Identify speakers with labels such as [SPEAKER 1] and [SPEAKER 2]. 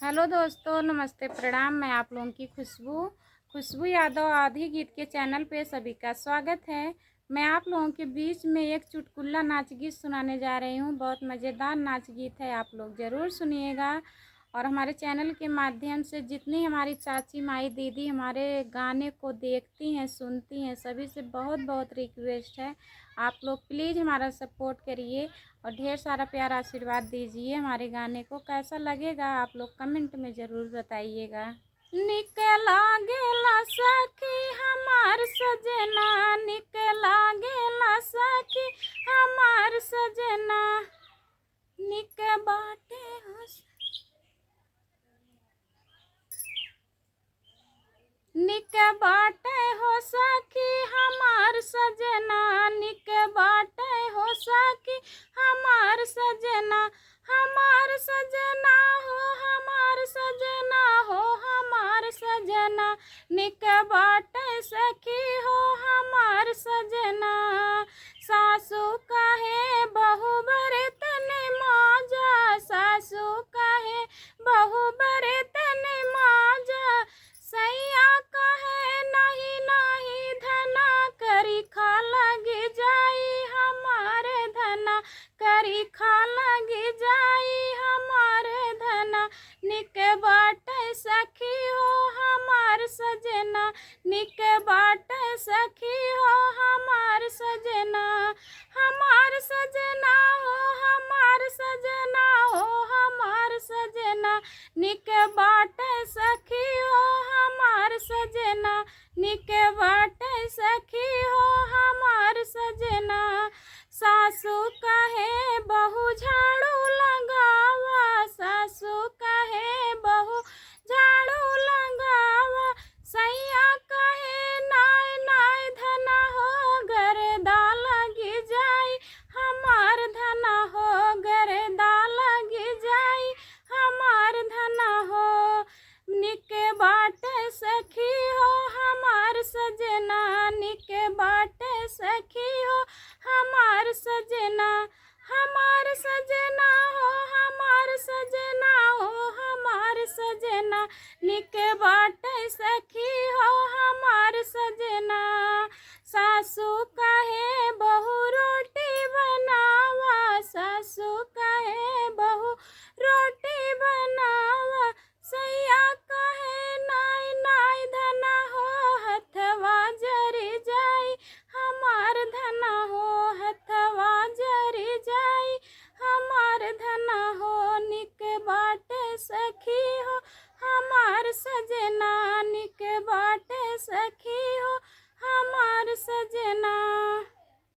[SPEAKER 1] Hello दोस्तों, नमस्ते, प्रणाम। मैं आप लोगों की खुशबू यादव आधी गीत के चैनल पे सभी का स्वागत है। मैं आप लोगों के बीच में एक चुटकुला नाच गीत सुनाने जा रही हूँ। बहुत मज़ेदार नाच गीत है, आप लोग ज़रूर सुनिएगा। और हमारे चैनल के माध्यम से जितनी हमारी चाची माई दीदी हमारे गाने को देखती हैं सुनती हैं, सभी से बहुत बहुत रिक्वेस्ट है, आप लोग प्लीज़ हमारा सपोर्ट करिए और ढेर सारा प्यार आशीर्वाद दीजिए। हमारे गाने को कैसा लगेगा आप लोग कमेंट में ज़रूर बताइएगा। निकला गेला सखी हमार सजना, निकला गेला सखी हमार सजना, निक बाटे हो निक बाटे हो सखी हमार सजना, निक बाटे हो सखी हमार सजना, हमार सजना हो हमार सजना हो हमार सजना, निक बाटे सखी हो हमार सजना। सासू कहे बहू बरे तने मौजा, सासू कहे बहू बरे तने मौजा, सैया कहे नहीं नहीं धना, करी खा लगी जाई हमारे धना, करी खा लगी जाई हमारे धना, निक बाटे सखी हो हमार सजना, निक बाटे सखी हो हमार सजना, हमार सजना हो हमार सजना हो हमार सजना, निक बाटे सखी हो हमार सजना, निक बाटे सखी हो हमार सजना। सासू कहे बहू झाड़ू लगावा, सासू कहे बहू झाड़ू लगावा, सैया कहे नाय नाय धना हो गरदा लगी जाई हमार धना हो, गरदा लगी जाई हमार धना हो, निक बाटे सखी हो हमार सजना, निक बाटे सखी हो हमार सजना, हमार सजना हो हमार सजना हो हमार सजना, निक बाटे सखी हो हमार सजना। सासू कहे बहू रोटी बनावा, सासू कहे बहू रोटी बनावा, सैया कहे नाय नाय धना हो हथवा जरी जाई हमार धना हो, हथवा जरी जाई हमार धना हो, निक बाटे सखी हो हमार सजना, निक बाटे सखी